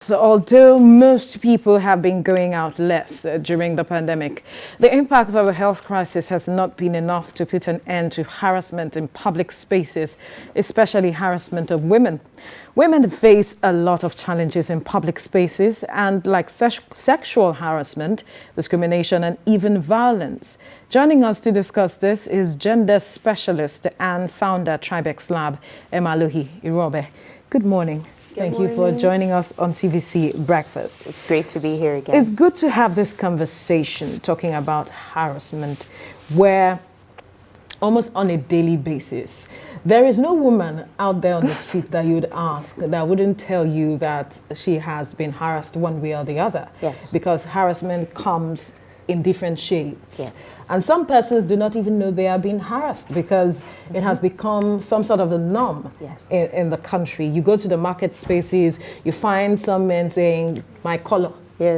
So although most people have been going out less during the pandemic, the impact of the health crisis has not been enough to put an end to harassment in public spaces, especially harassment of women. Women face a lot of challenges in public spaces and like sexual harassment, discrimination and even violence. Joining us to discuss this is gender specialist and founder Tribex Lab, Emaluhi Irobe. Good morning. Thank you for joining us on TVC Breakfast. It's great to be here again. It's good to have this conversation talking about harassment where almost on a daily basis, there is no woman out there on the street that you'd ask that wouldn't tell you that she has been harassed one way or the other. Yes. Because harassment comes in different shades. Yes. And some persons do not even know they are being harassed because it has become some sort of a norm in the country. You go to the market spaces, you find some men saying, my color,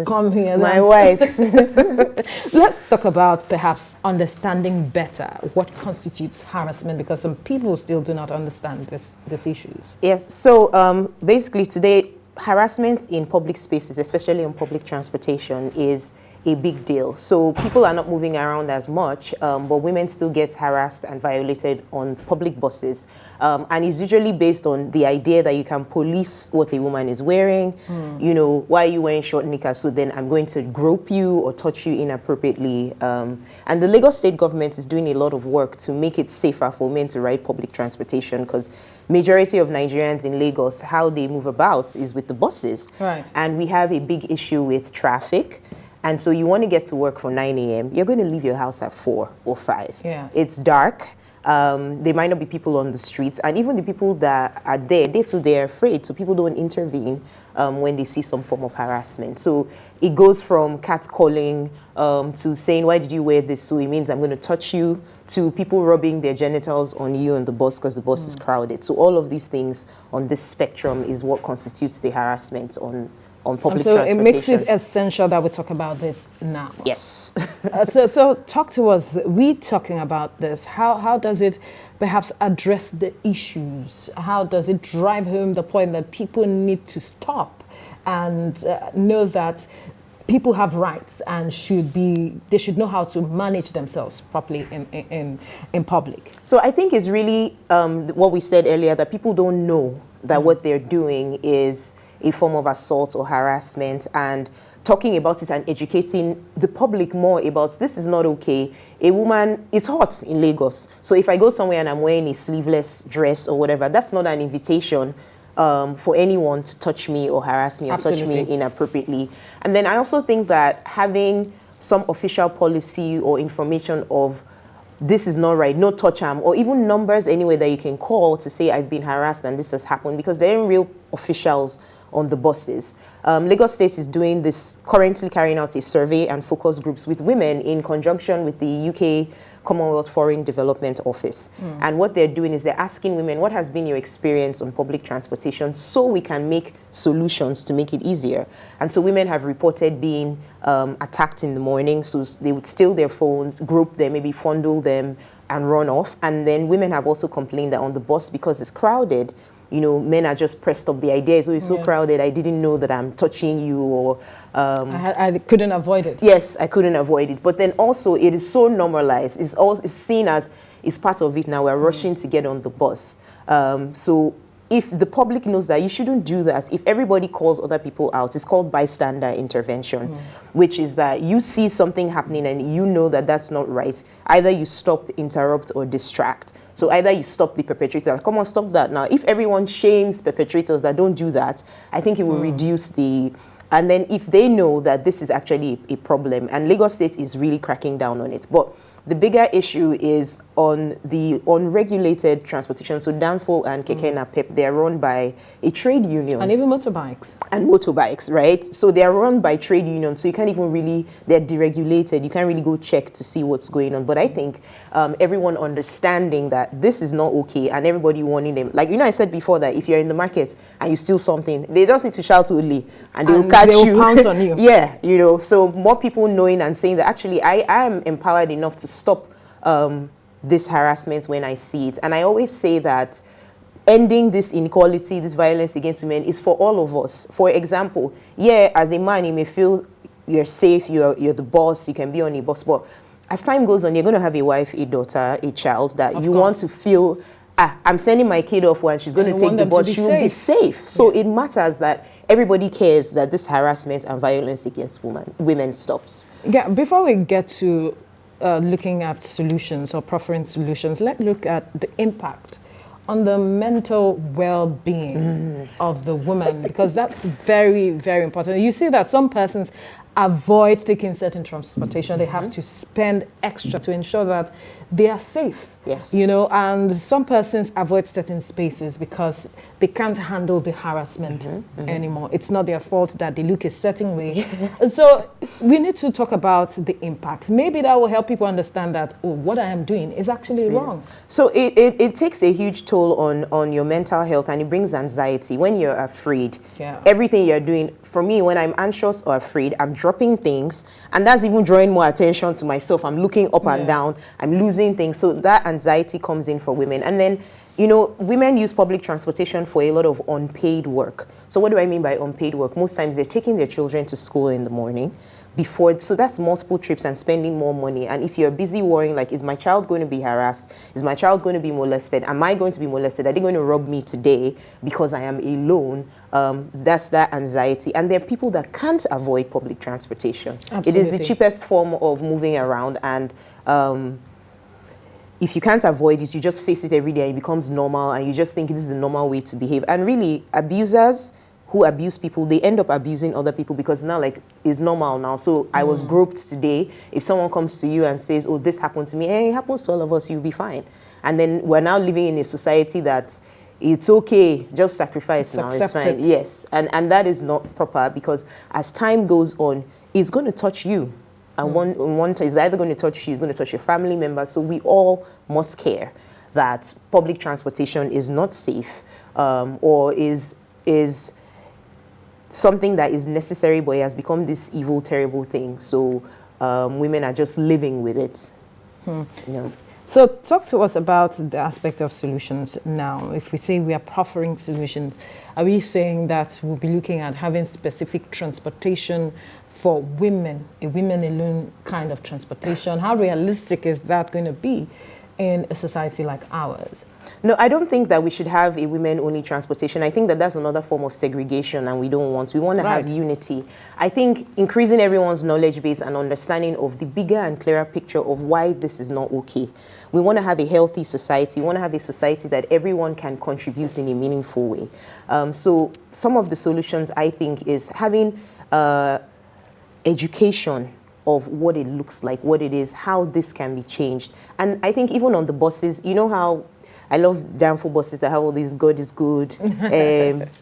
come here. My wife. Let's talk about perhaps understanding better what constitutes harassment, because some people still do not understand these issues. Yes, so basically today, harassment in public spaces, especially on public transportation, is a big deal. So people are not moving around as much, but women still get harassed and violated on public buses. And it's usually based on the idea that you can police what a woman is wearing. You know, why are you wearing short knickers? So then I'm going to grope you or touch you inappropriately. And the Lagos state government is doing a lot of work to make it safer for men to ride public transportation, because majority of Nigerians in Lagos, how they move about is with the buses. Right. And we have a big issue with traffic. And so you want to get to work for 9 a.m., you're going to leave your house at 4 or 5. Yeah. It's dark. There might not be people on the streets. And even the people that are there, they're afraid. So people don't intervene when they see some form of harassment. So it goes from catcalling to saying, why did you wear this? So it means I'm going to touch you, to people rubbing their genitals on you on the bus because the bus is crowded. So all of these things on this spectrum is what constitutes the harassment on public transportation. It makes it essential that we talk about this now. Yes. So talk to us. We talking about this. How does it perhaps address the issues? How does it drive home the point that people need to stop and know that people have rights and they should know how to manage themselves properly in public? So I think it's really what we said earlier, that people don't know that what they're doing is a form of assault or harassment, and talking about it and educating the public more about this is not okay. A woman, it's hot in Lagos. So if I go somewhere and I'm wearing a sleeveless dress or whatever, that's not an invitation for anyone to touch me or harass me or touch me inappropriately. And then I also think that having some official policy or information of this is not right, no touch harm, or even numbers anyway that you can call to say I've been harassed and this has happened, because there are real officials on the buses. Lagos State is doing this, currently carrying out a survey and focus groups with women in conjunction with the UK Commonwealth Foreign Development Office. And what they're doing is they're asking women, what has been your experience on public transportation, so we can make solutions to make it easier. And so women have reported being attacked in the morning, so they would steal their phones, grope them, maybe fondle them and run off. And then women have also complained that on the bus, because it's crowded, you know, men are just pressed up. The idea is, oh, it's so crowded, I didn't know that I'm touching you, or... I couldn't avoid it. Yes, I couldn't avoid it. But then also, it is so normalized. It's seen as, it's part of it now. We're rushing to get on the bus. So if the public knows that, you shouldn't do that. If everybody calls other people out, it's called bystander intervention, which is that you see something happening and you know that that's not right. Either you stop, interrupt, or distract. So either you stop the perpetrator, come on, stop that now. If everyone shames perpetrators that don't do that, I think it will reduce the... And then if they know that this is actually a problem, and Lagos State is really cracking down on it. But the bigger issue is on the unregulated transportation. So Danfo and Keke Napep, they're run by a trade union. And even motorbikes. And motorbikes, right? So they're run by trade unions. So you can't even really, they're deregulated. You can't really go check to see what's going on. But I think everyone understanding that this is not okay, and everybody warning them. Like, you know, I said before that if you're in the market and you steal something, they just need to shout Uli and they will catch you. They will pounce on you. Yeah, you know, so more people knowing and saying that actually I am empowered enough to stop this harassment when I see it. And I always say that ending this inequality, this violence against women is for all of us. For example, yeah, as a man, you may feel you're safe, you're the boss, you can be on a bus, but as time goes on, you're going to have a wife, a daughter, a child that you want to feel, I'm sending my kid off and she's going to take the bus, she will be safe. So it matters that everybody cares that this harassment and violence against women stops. Yeah, before we get to looking at solutions or proffering solutions, let's look at the impact on the mental well-being of the woman, because that's very, very important. You see that some persons avoid taking certain transportation. They have to spend extra to ensure that they are safe. Yes. You know, and some persons avoid certain spaces because they can't handle the harassment anymore. It's not their fault that they look a certain way. Yes. So we need to talk about the impact. Maybe that will help people understand that, oh, what I am doing is actually wrong. So it takes a huge toll on your mental health, and it brings anxiety. When you're afraid, everything you're doing, for me, when I'm anxious or afraid, I'm dropping things, and that's even drawing more attention to myself. I'm looking up and down, I'm losing things. So that anxiety comes in for women. And then, you know, women use public transportation for a lot of unpaid work. So what do I mean by unpaid work? Most times they're taking their children to school in the morning so that's multiple trips and spending more money. And if you're busy worrying, like, is my child going to be harassed? Is my child going to be molested? Am I going to be molested? Are they going to rob me today because I am alone? That's that anxiety. And there are people that can't avoid public transportation. Absolutely. It is the cheapest form of moving around, and if you can't avoid it, you just face it every day, and it becomes normal, and you just think this is the normal way to behave. And really, abusers who abuse people, they end up abusing other people because now, like, it's normal now. So I was groped today. If someone comes to you and says, oh, this happened to me, hey, it happens to all of us, you'll be fine. And then we're now living in a society that it's okay, just sacrifice now, it's fine. Yes, and that is not proper, because as time goes on, it's going to touch you. And one is either going to touch you, it's going to touch your family members. So we all must care that public transportation is not safe, or is something that is necessary, but it has become this evil, terrible thing. So women are just living with it. You know. So talk to us about the aspect of solutions now. If we say we are proffering solutions, are we saying that we'll be looking at having specific transportation for women, a women alone kind of transportation? How realistic is that going to be in a society like ours? No, I don't think that we should have a women-only transportation. I think that that's another form of segregation, and we don't want. We want to have unity. I think increasing everyone's knowledge base and understanding of the bigger and clearer picture of why this is not okay. We want to have a healthy society. We want to have a society that everyone can contribute in a meaningful way. So some of the solutions, I think, is having education of what it looks like, what it is, how this can be changed. And I think even on the buses, you know how I love Danfo buses that have all these God is good,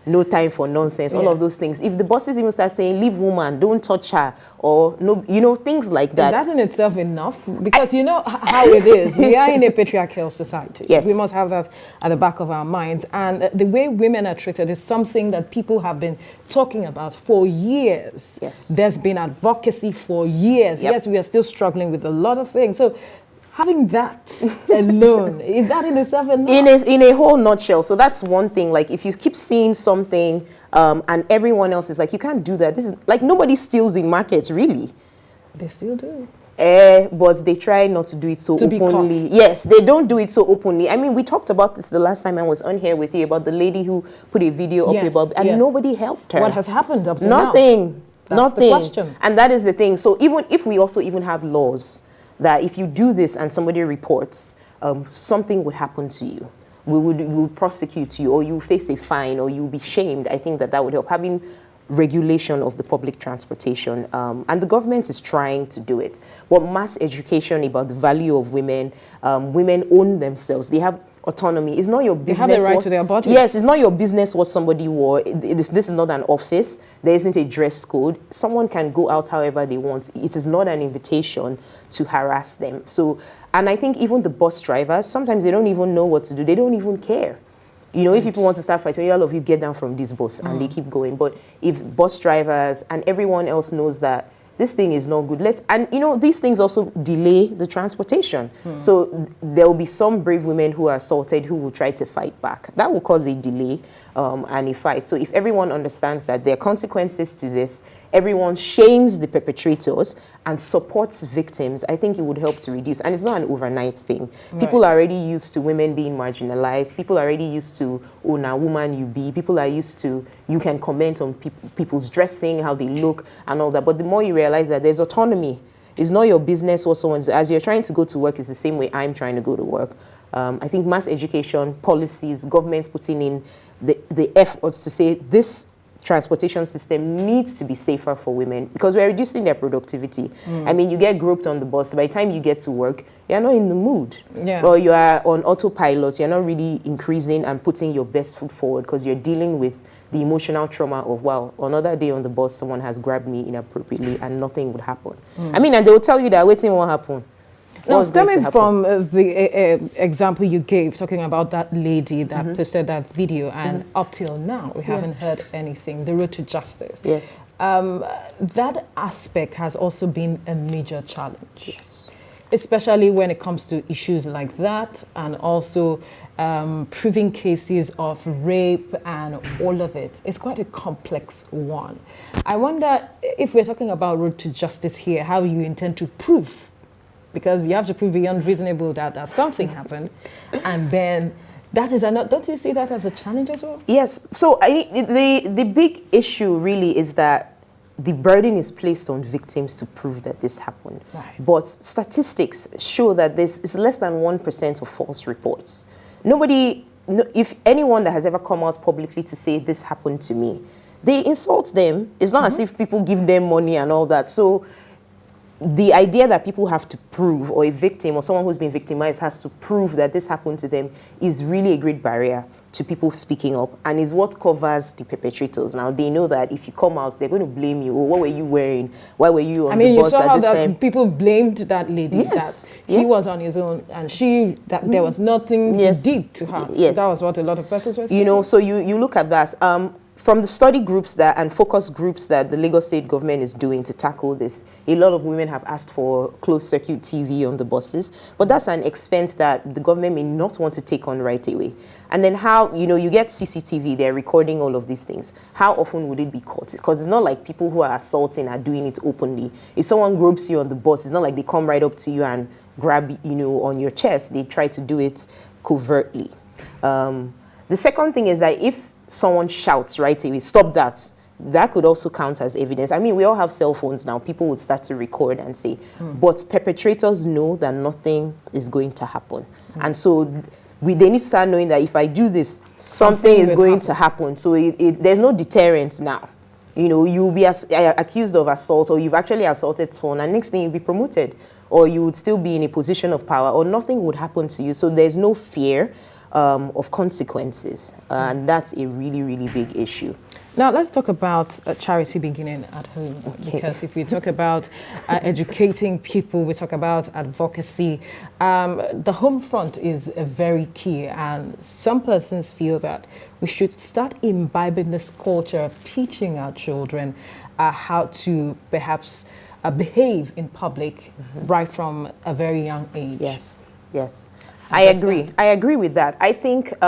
no time for nonsense, all of those things. If the buses even start saying, leave woman, don't touch her, or no, you know, things like that. Is that in itself enough? Because you know how it is. We are in a patriarchal society. Yes. We must have that at the back of our minds. And the way women are treated is something that people have been talking about for years. Yes. There's been advocacy for years. Yep. Yes, we are still struggling with a lot of things. So having that alone, is that in itself enough? In a whole nutshell. So that's one thing. Like, if you keep seeing something and everyone else is like, you can't do that. This is like, nobody steals in markets, really. They still do. But they try not to do it so openly. Yes, they don't do it so openly. I mean, we talked about this the last time I was on here with you, about the lady who put a video up about, and nobody helped her. What has happened up to Nothing. now? Nothing. That's the question. And that is the thing. So even if we also even have laws that if you do this and somebody reports, something would happen to you. We would prosecute you, or you face a fine, or you'll be shamed. I think that would help. Having regulation of the public transportation, and the government is trying to do it. But mass education about the value of women, women own themselves. They have autonomy. It's not your business. They have the right to their bodies. Yes, it's not your business what somebody wore. This is not an office. There isn't a dress code. Someone can go out however they want. It is not an invitation to harass them. So, and I think even the bus drivers, sometimes they don't even know what to do. They don't even care. You know, if people want to start fighting, all of you get down from this bus, and they keep going. But if bus drivers and everyone else knows that this thing is not good. And you know, these things also delay the transportation. So there will be some brave women who are assaulted who will try to fight back. That will cause a delay and a fight. So if everyone understands that there are consequences to this, everyone shames the perpetrators and supports victims, I think it would help to reduce. And it's not an overnight thing. Right. People are already used to women being marginalized. People are already used to, oh, now woman you be. People are used to, you can comment on people's dressing, how they look and all that. But the more you realize that there's autonomy, it's not your business what someone's, as you're trying to go to work, it's the same way I'm trying to go to work. I think mass education, policies, governments putting in the efforts to say this transportation system needs to be safer for women because we're reducing their productivity. I mean, you get groped on the bus. By the time you get to work, you're not in the mood. Yeah. Or you are on autopilot. You're not really increasing and putting your best foot forward because you're dealing with the emotional trauma of, wow, another day on the bus, someone has grabbed me inappropriately and nothing would happen. I mean, and they will tell you that waiting won't happen. Now, stemming from the example you gave, talking about that lady that posted that video, and up till now, we haven't heard anything, the road to justice. Yes. That aspect has also been a major challenge. Yes. Especially when it comes to issues like that, and also proving cases of rape and all of it. It's quite a complex one. I wonder if we're talking about road to justice here, how you intend to prove, because you have to prove beyond reasonable doubt that something happened, and then that is another. Don't you see that as a challenge as well? Yes. So the big issue really is that the burden is placed on victims to prove that this happened. Right. But statistics show that this is less than 1% of false reports. If anyone that has ever come out publicly to say this happened to me, they insult them. It's not as if people give them money and all that. So the idea that people have to prove, or a victim or someone who's been victimized has to prove that this happened to them, is really a great barrier to people speaking up, and is what covers the perpetrators. Now, they know that if you come out, they're going to blame you. Oh, what were you wearing? Why were you on the bus at the time? I mean, you saw how that people blamed that lady. Yes. That he was on his own, and there was nothing deep to her. Yes. That was what a lot of persons were saying. You know, so you look at that. From the study groups and focus groups that the Lagos state government is doing to tackle this, a lot of women have asked for closed circuit TV on the buses, but that's an expense that the government may not want to take on right away. And then how, you get CCTV, they're recording all of these things. How often would it be caught? Because it's not like people who are assaulting are doing it openly. If someone gropes you on the bus, it's not like they come right up to you and grab, on your chest. They try to do it covertly. The second thing is that if someone shouts right away, stop that, that could also count as evidence. I mean, we all have cell phones now. People would start to record and say, but perpetrators know that nothing is going to happen. And so they need to start knowing that if I do this, something is going to happen. So there's no deterrent now. You'll be accused of assault, or you've actually assaulted someone, and next thing you'll be promoted, or you would still be in a position of power, or nothing would happen to you. So there's no fear of consequences, and that's a really, really big issue. Now let's talk about charity beginning at home, because if we talk about educating people, we talk about advocacy, the home front is very key, and some persons feel that we should start imbibing this culture of teaching our children how to perhaps behave in public right from a very young age. Yes, yes. I agree with that. I think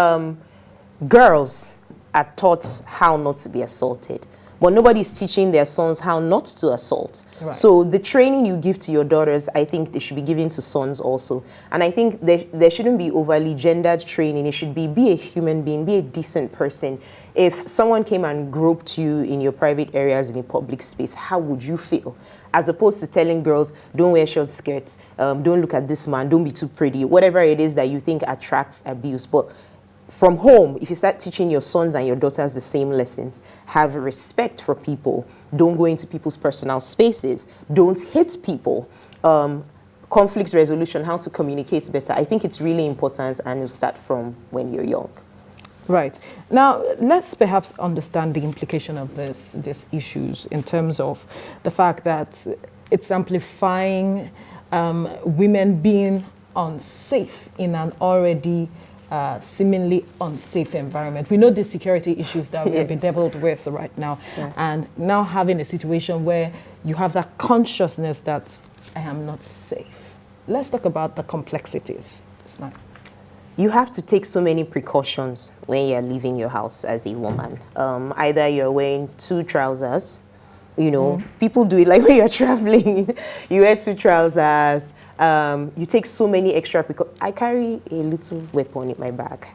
girls are taught how not to be assaulted, but nobody's teaching their sons how not to assault. Right. So the training you give to your daughters, I think they should be given to sons also. And I think there shouldn't be overly gendered training. It should be a human being, be a decent person. If someone came and groped you in your private areas in a public space, how would you feel? As opposed to telling girls, don't wear short skirts, don't look at this man, don't be too pretty, whatever it is that you think attracts abuse. But from home, if you start teaching your sons and your daughters the same lessons, have respect for people, don't go into people's personal spaces, don't hit people, conflict resolution, how to communicate better, I think it's really important, and it'll start from when you're young. Right. Now, let's perhaps understand the implication of these issues in terms of the fact that it's amplifying women being unsafe in an already seemingly unsafe environment. We know the security issues that we've been dealt with right now, and now having a situation where you have that consciousness that I am not safe. Let's talk about the complexities. It's like, you have to take so many precautions when you're leaving your house as a woman. Either you're wearing 2 trousers, people do it like when you're traveling, you wear 2 trousers, you take so many extra precautions. I carry a little weapon in my bag,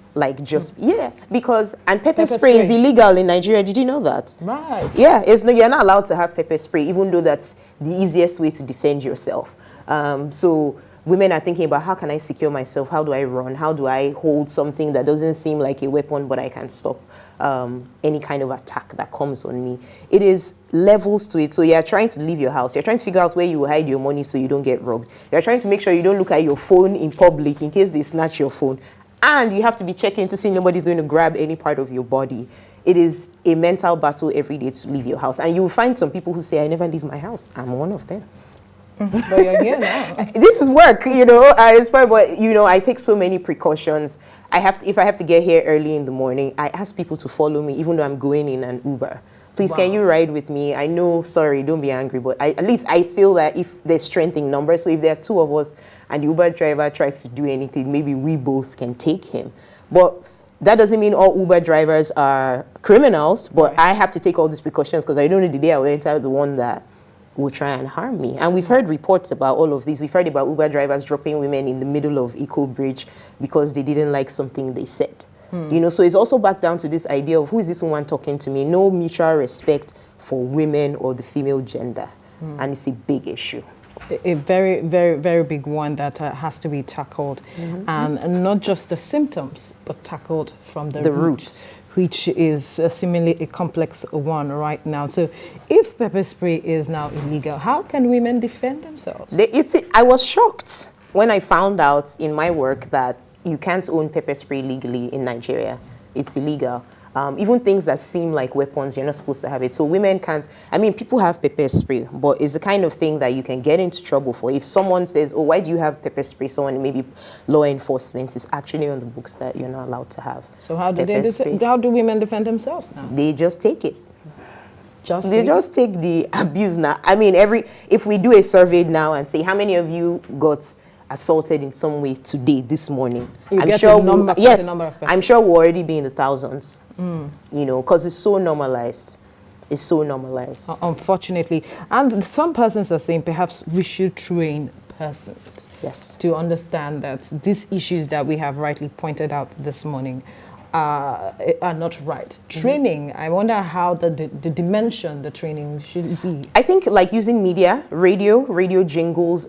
because pepper spray is illegal in Nigeria. Did you know that? Right. Yeah, you're not allowed to have pepper spray, even though that's the easiest way to defend yourself. So women are thinking about, how can I secure myself? How do I run? How do I hold something that doesn't seem like a weapon, but I can stop any kind of attack that comes on me? It is levels to it. So you're trying to leave your house. You're trying to figure out where you will hide your money so you don't get robbed. You're trying to make sure you don't look at your phone in public in case they snatch your phone. And you have to be checking to see nobody's going to grab any part of your body. It is a mental battle every day to leave your house. And you will find some people who say, I never leave my house. I'm one of them. But you're here now. This is work, it's fine, but I take so many precautions. If I have to get here early in the morning, I ask people to follow me, even though I'm going in an Uber. Please, Can you ride with me? I know, sorry, don't be angry, but at least I feel that if there's strength in numbers, so if there are 2 of us and the Uber driver tries to do anything, maybe we both can take him. But that doesn't mean all Uber drivers are criminals, but right. I have to take all these precautions because I don't know the day I will enter the one that will try and harm me. And we've heard reports about all of these. We've heard about Uber drivers dropping women in the middle of Eco Bridge because they didn't like something they said. So it's also back down to this idea of, who is this woman talking to me? No mutual respect for women or the female gender. And it's a big issue. A very, very, very big one that has to be tackled. And not just the symptoms, but tackled from the root, which is seemingly a complex one right now. So if pepper spray is now illegal, how can women defend themselves? I was shocked when I found out in my work that you can't own pepper spray legally in Nigeria. It's illegal. Even things that seem like weapons, you're not supposed to have it. So women can't, people have pepper spray, but it's the kind of thing that you can get into trouble for. If someone says, oh, why do you have pepper spray? Someone, maybe law enforcement, is actually on the books that you're not allowed to have. So how do women defend themselves now? They just take it. They just take the abuse now. If we do a survey now and say, how many of you got assaulted in some way today, this morning? I'm sure we'll already be in the thousands, because it's so normalized. It's so normalized. Unfortunately. And some persons are saying perhaps we should train persons to understand that these issues that we have rightly pointed out this morning are not right. Training, I wonder how the dimension the training should be. I think like using media, radio jingles,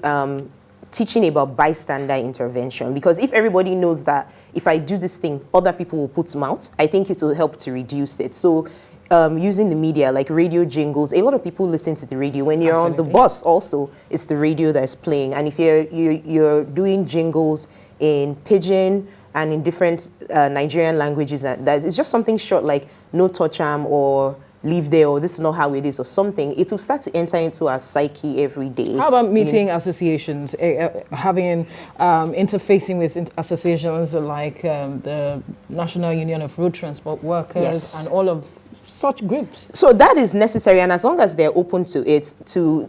teaching about bystander intervention, because if everybody knows that if I do this thing, other people will put them out, I think it will help to reduce it. So using the media, like radio jingles, a lot of people listen to the radio. When you're on the bus also, it's the radio that's playing. And if you're doing jingles in Pidgin and in different Nigerian languages, it's just something short like no touch or live there, or this is not how it is, or something, it will start to enter into our psyche every day. How about meeting associations, interfacing with associations like the National Union of Road Transport Workers and all of such groups? So that is necessary, and as long as they're open to it,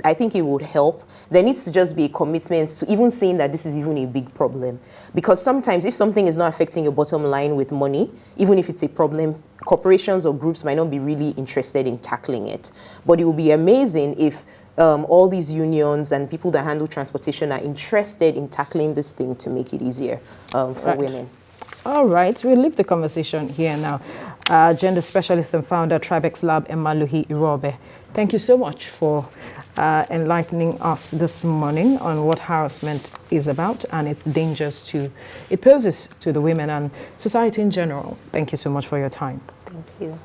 I think it would help. There needs to just be a commitment to even seeing that this is even a big problem. Because sometimes if something is not affecting your bottom line with money, even if it's a problem, corporations or groups might not be really interested in tackling it. But it will be amazing if all these unions and people that handle transportation are interested in tackling this thing to make it easier for women. All right, we'll leave the conversation here now. Gender specialist and founder, Tribex Lab, Emaluhi Irobe. Thank you so much for enlightening us this morning on what harassment is about and its dangers it poses to the women and society in general. Thank you so much for your time. Thank you.